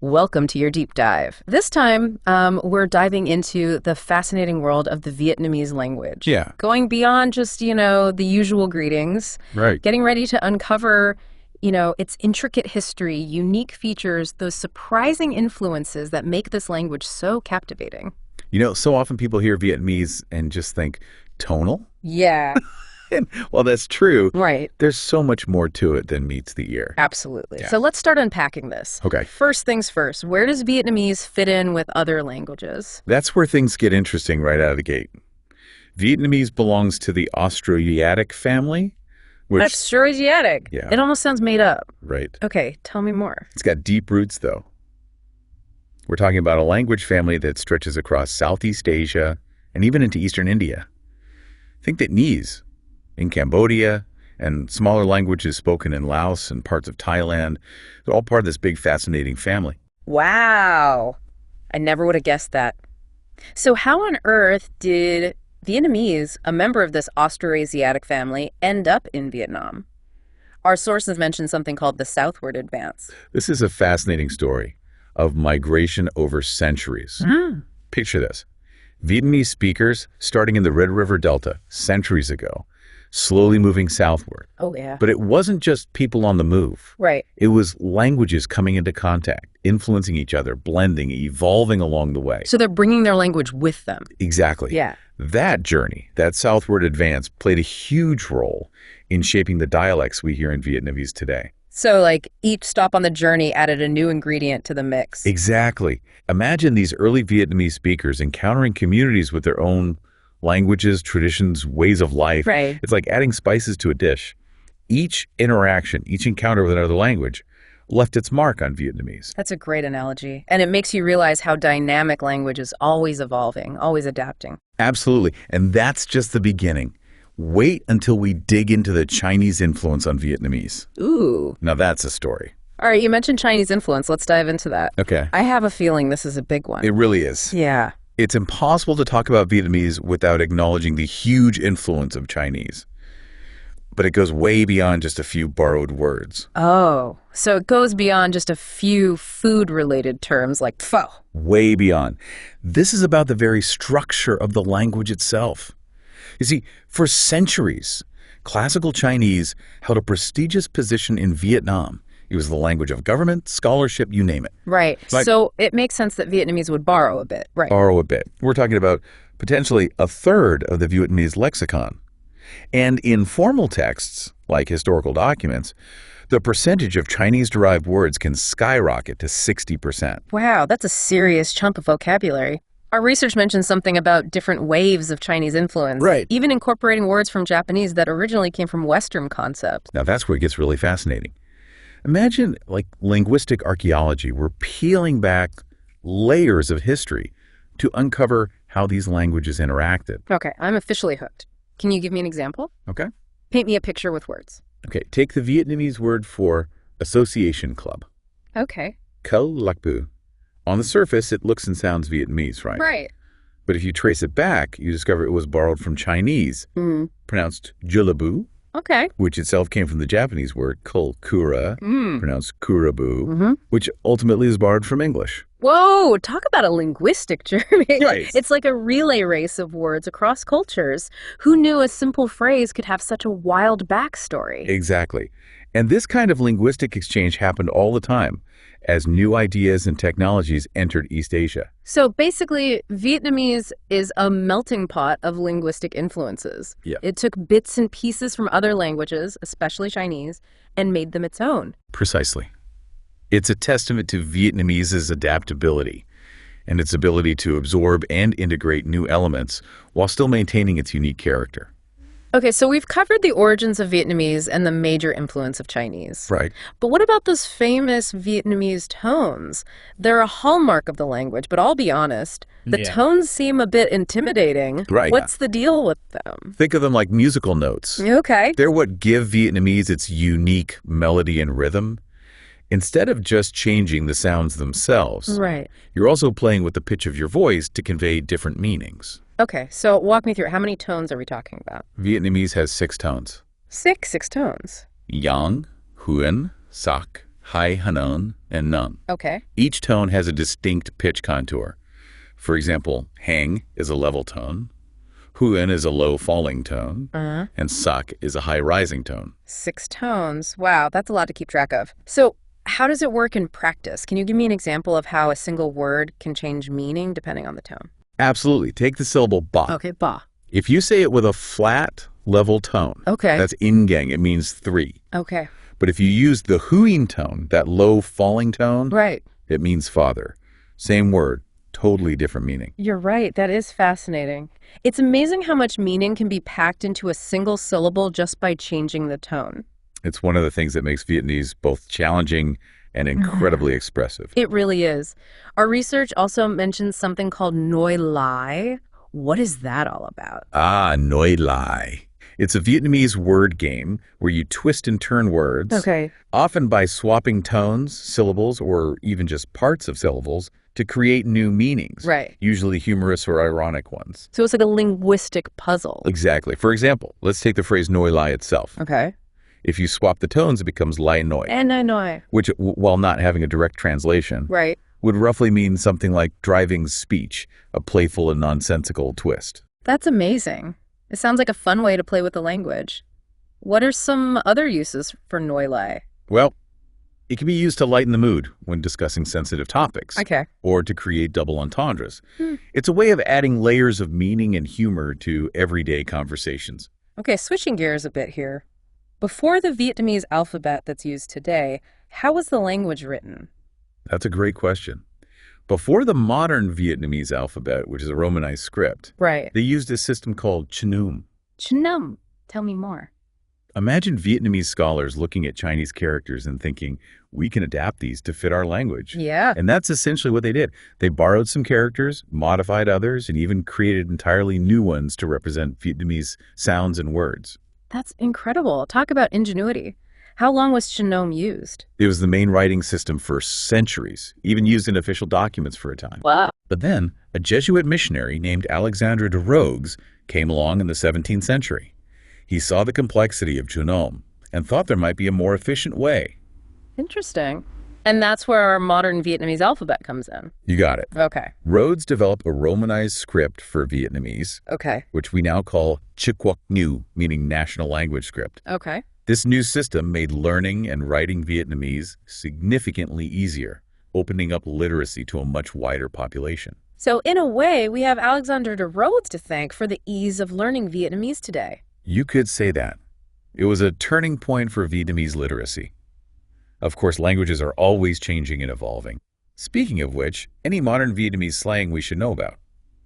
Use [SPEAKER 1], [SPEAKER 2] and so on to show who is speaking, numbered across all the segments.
[SPEAKER 1] Welcome to your deep dive. This time, we're diving into the fascinating world of the Vietnamese language.
[SPEAKER 2] Yeah.
[SPEAKER 1] Going beyond just, the usual greetings.
[SPEAKER 2] Right.
[SPEAKER 1] Getting ready to uncover, its intricate history, unique features, those surprising influences that make this language so captivating.
[SPEAKER 2] So often people hear Vietnamese and just think tonal.
[SPEAKER 1] Yeah.
[SPEAKER 2] And while that's true,
[SPEAKER 1] Right.
[SPEAKER 2] there's so much more to it than meets the ear.
[SPEAKER 1] Absolutely.
[SPEAKER 2] Yeah.
[SPEAKER 1] So let's start unpacking this.
[SPEAKER 2] Okay.
[SPEAKER 1] First things first, where does Vietnamese fit in with other languages?
[SPEAKER 2] That's where things get interesting right out of the gate. Vietnamese belongs to the Austroasiatic family, which...
[SPEAKER 1] That's sure Asiatic.
[SPEAKER 2] Yeah.
[SPEAKER 1] It almost sounds made up.
[SPEAKER 2] Right.
[SPEAKER 1] Okay, tell me more.
[SPEAKER 2] It's got deep roots, though. We're talking about a language family that stretches across Southeast Asia and even into Eastern India. Think Vietnamese in Cambodia, and smaller languages spoken in Laos and parts of Thailand. They're all part of this big, fascinating family.
[SPEAKER 1] Wow. I never would have guessed that. So how on earth did Vietnamese, a member of this Austroasiatic family, end up in Vietnam? Our sources mention something called the southward advance.
[SPEAKER 2] This is a fascinating story of migration over centuries. Picture this. Vietnamese speakers starting in the Red River Delta centuries ago, slowly moving southward.
[SPEAKER 1] Oh, yeah.
[SPEAKER 2] But it wasn't just people on the move.
[SPEAKER 1] Right.
[SPEAKER 2] It was languages coming into contact, influencing each other, blending, evolving along the way.
[SPEAKER 1] So they're bringing their language with them.
[SPEAKER 2] Exactly.
[SPEAKER 1] Yeah.
[SPEAKER 2] That journey, that southward advance, played a huge role in shaping the dialects we hear in Vietnamese today.
[SPEAKER 1] So, each stop on the journey added a new ingredient to the mix.
[SPEAKER 2] Exactly. Imagine these early Vietnamese speakers encountering communities with their own languages, traditions, ways of life.
[SPEAKER 1] Right.
[SPEAKER 2] It's like adding spices to a dish. Each interaction, each encounter with another language left its mark on Vietnamese.
[SPEAKER 1] That's a great analogy. And it makes you realize how dynamic language is always evolving, always adapting.
[SPEAKER 2] Absolutely. And that's just the beginning. Wait until we dig into the Chinese influence on Vietnamese.
[SPEAKER 1] Ooh.
[SPEAKER 2] Now that's a story.
[SPEAKER 1] All right, you mentioned Chinese influence. Let's dive into that.
[SPEAKER 2] Okay.
[SPEAKER 1] I have a feeling this is a big one.
[SPEAKER 2] It really is.
[SPEAKER 1] Yeah.
[SPEAKER 2] It's impossible to talk about Vietnamese without acknowledging the huge influence of Chinese. But it goes way beyond just a few borrowed words.
[SPEAKER 1] Oh, so it goes beyond just a few food-related terms like pho.
[SPEAKER 2] Way beyond. This is about the very structure of the language itself. You see, for centuries, classical Chinese held a prestigious position in Vietnam. It was the language of government, scholarship, you name it.
[SPEAKER 1] Right. So it makes sense that Vietnamese would borrow a bit. Right.
[SPEAKER 2] Borrow a bit. We're talking about potentially a third of the Vietnamese lexicon. And in formal texts, like historical documents, the percentage of Chinese-derived words can skyrocket to 60%.
[SPEAKER 1] Wow, that's a serious chunk of vocabulary. Our research mentions something about different waves of Chinese influence.
[SPEAKER 2] Right.
[SPEAKER 1] Even incorporating words from Japanese that originally came from Western concepts.
[SPEAKER 2] Now that's where it gets really fascinating. Imagine linguistic archaeology. We're peeling back layers of history to uncover how these languages interacted.
[SPEAKER 1] Okay, I'm officially hooked. Can you give me an example?
[SPEAKER 2] Okay.
[SPEAKER 1] Paint me a picture with words.
[SPEAKER 2] Okay, take the Vietnamese word for association club.
[SPEAKER 1] Okay.
[SPEAKER 2] Câu lạc bộ. On the surface, it looks and sounds Vietnamese, right?
[SPEAKER 1] Right.
[SPEAKER 2] But if you trace it back, you discover it was borrowed from Chinese, pronounced julabu,
[SPEAKER 1] Okay.
[SPEAKER 2] which itself came from the Japanese word kulkura, pronounced kurabu, which ultimately is borrowed from English.
[SPEAKER 1] Whoa, talk about a linguistic journey.
[SPEAKER 2] Right.
[SPEAKER 1] It's like a relay race of words across cultures. Who knew a simple phrase could have such a wild backstory?
[SPEAKER 2] Exactly. And this kind of linguistic exchange happened all the time as new ideas and technologies entered East Asia.
[SPEAKER 1] So basically, Vietnamese is a melting pot of linguistic influences.
[SPEAKER 2] Yeah.
[SPEAKER 1] It took bits and pieces from other languages, especially Chinese, and made them its own.
[SPEAKER 2] Precisely. It's a testament to Vietnamese's adaptability and its ability to absorb and integrate new elements while still maintaining its unique character.
[SPEAKER 1] Okay, so we've covered the origins of Vietnamese and the major influence of Chinese.
[SPEAKER 2] Right.
[SPEAKER 1] But what about those famous Vietnamese tones? They're a hallmark of the language, but I'll be honest, the tones seem a bit intimidating.
[SPEAKER 2] Right.
[SPEAKER 1] What's the deal with them?
[SPEAKER 2] Think of them like musical notes.
[SPEAKER 1] Okay.
[SPEAKER 2] They're what give Vietnamese its unique melody and rhythm. Instead of just changing the sounds themselves,
[SPEAKER 1] Right.
[SPEAKER 2] you're also playing with the pitch of your voice to convey different meanings.
[SPEAKER 1] Okay, so walk me through. How many tones are we talking about?
[SPEAKER 2] Vietnamese has 6 tones.
[SPEAKER 1] Six tones.
[SPEAKER 2] Yang, Huyen, Sak, hai, hanon, and nun.
[SPEAKER 1] Okay.
[SPEAKER 2] Each tone has a distinct pitch contour. For example, hang is a level tone, huan is a low falling tone,
[SPEAKER 1] Uh-huh.
[SPEAKER 2] and sak is a high rising tone.
[SPEAKER 1] 6 tones. Wow, that's a lot to keep track of. So, how does it work in practice? Can you give me an example of how a single word can change meaning depending on the tone?
[SPEAKER 2] Absolutely. Take the syllable ba.
[SPEAKER 1] Okay, ba.
[SPEAKER 2] If you say it with a flat, level tone,
[SPEAKER 1] Okay.
[SPEAKER 2] that's ingang. It means 3.
[SPEAKER 1] Okay.
[SPEAKER 2] But if you use the huin tone, that low falling tone,
[SPEAKER 1] Right.
[SPEAKER 2] it means father. Same word, totally different meaning.
[SPEAKER 1] You're right. That is fascinating. It's amazing how much meaning can be packed into a single syllable just by changing the tone.
[SPEAKER 2] It's one of the things that makes Vietnamese both challenging and incredibly expressive.
[SPEAKER 1] It really is. Our research also mentions something called Noi Lai. What is that all about?
[SPEAKER 2] Ah, Noi Lai. It's a Vietnamese word game where you twist and turn words,
[SPEAKER 1] Okay.
[SPEAKER 2] often by swapping tones, syllables, or even just parts of syllables to create new meanings,
[SPEAKER 1] Right.
[SPEAKER 2] usually humorous or ironic ones.
[SPEAKER 1] So it's like a linguistic puzzle.
[SPEAKER 2] Exactly. For example, let's take the phrase Noi Lai itself.
[SPEAKER 1] Okay.
[SPEAKER 2] If you swap the tones, it becomes Lai Noi,
[SPEAKER 1] And I know.
[SPEAKER 2] which, while not having a direct translation,
[SPEAKER 1] Right.
[SPEAKER 2] would roughly mean something like driving speech, a playful and nonsensical twist.
[SPEAKER 1] That's amazing. It sounds like a fun way to play with the language. What are some other uses for Noi Lai?
[SPEAKER 2] Well, it can be used to lighten the mood when discussing sensitive topics,
[SPEAKER 1] Okay.
[SPEAKER 2] or to create double entendres.
[SPEAKER 1] Hmm.
[SPEAKER 2] It's a way of adding layers of meaning and humor to everyday conversations.
[SPEAKER 1] Okay, switching gears a bit here. Before the Vietnamese alphabet that's used today, how was the language written?
[SPEAKER 2] That's a great question. Before the modern Vietnamese alphabet, which is a Romanized script,
[SPEAKER 1] Right.
[SPEAKER 2] they used a system called Chnum.
[SPEAKER 1] Chnum. Tell me more.
[SPEAKER 2] Imagine Vietnamese scholars looking at Chinese characters and thinking, we can adapt these to fit our language.
[SPEAKER 1] Yeah.
[SPEAKER 2] And that's essentially what they did. They borrowed some characters, modified others, and even created entirely new ones to represent Vietnamese sounds and words.
[SPEAKER 1] That's incredible. Talk about ingenuity. How long was Chnum used?
[SPEAKER 2] It was the main writing system for centuries, even used in official documents for a time.
[SPEAKER 1] Wow.
[SPEAKER 2] But then, a Jesuit missionary named Alexandre de Rogues came along in the 17th century. He saw the complexity of Chnum and thought there might be a more efficient way.
[SPEAKER 1] Interesting. And that's where our modern Vietnamese alphabet comes in.
[SPEAKER 2] You got it.
[SPEAKER 1] Okay.
[SPEAKER 2] Rhodes developed a Romanized script for Vietnamese,
[SPEAKER 1] Okay.
[SPEAKER 2] which we now call Chữ Quốc ngữ, meaning national language script.
[SPEAKER 1] Okay.
[SPEAKER 2] This new system made learning and writing Vietnamese significantly easier, opening up literacy to a much wider population.
[SPEAKER 1] So in a way, we have Alexander de Rhodes to thank for the ease of learning Vietnamese today.
[SPEAKER 2] You could say that. It was a turning point for Vietnamese literacy. Of course, languages are always changing and evolving. Speaking of which, any modern Vietnamese slang we should know about?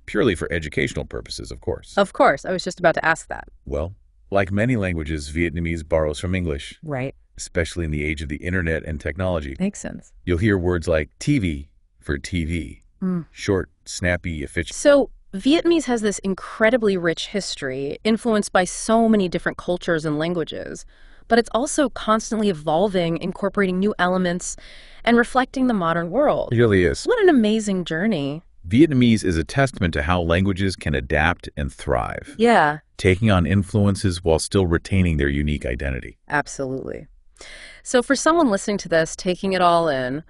[SPEAKER 2] Purely for educational purposes, of course.
[SPEAKER 1] Of course, I was just about to ask that.
[SPEAKER 2] Well, like many languages, Vietnamese borrows from English,
[SPEAKER 1] Right.
[SPEAKER 2] especially in the age of the internet and technology.
[SPEAKER 1] Makes sense.
[SPEAKER 2] You'll hear words like TV for TV,
[SPEAKER 1] Mm.
[SPEAKER 2] short, snappy, efficient.
[SPEAKER 1] So Vietnamese has this incredibly rich history, influenced by so many different cultures and languages. But it's also constantly evolving, incorporating new elements, and reflecting the modern world.
[SPEAKER 2] It really is.
[SPEAKER 1] What an amazing journey.
[SPEAKER 2] Vietnamese is a testament to how languages can adapt and thrive,
[SPEAKER 1] Yeah,
[SPEAKER 2] taking on influences while still retaining their unique identity.
[SPEAKER 1] absolutely. So for someone listening to this, taking it all in,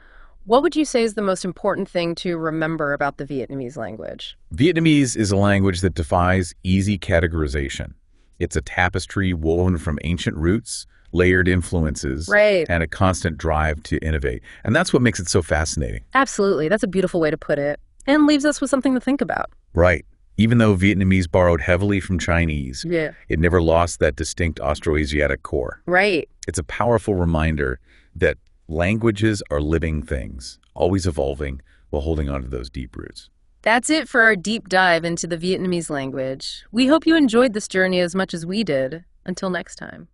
[SPEAKER 1] what would you say is the most important thing to remember about the Vietnamese language?
[SPEAKER 2] Vietnamese is a language that defies easy categorization. It's a tapestry woven from ancient roots, layered influences,
[SPEAKER 1] Right.
[SPEAKER 2] and a constant drive to innovate. And that's what makes it so fascinating.
[SPEAKER 1] Absolutely. That's a beautiful way to put it, and leaves us with something to think about.
[SPEAKER 2] Right. Even though Vietnamese borrowed heavily from Chinese,
[SPEAKER 1] Yeah.
[SPEAKER 2] it never lost that distinct Austroasiatic core.
[SPEAKER 1] Right.
[SPEAKER 2] It's a powerful reminder that languages are living things, always evolving while holding on to those deep roots.
[SPEAKER 1] That's it for our deep dive into the Vietnamese language. We hope you enjoyed this journey as much as we did. Until next time.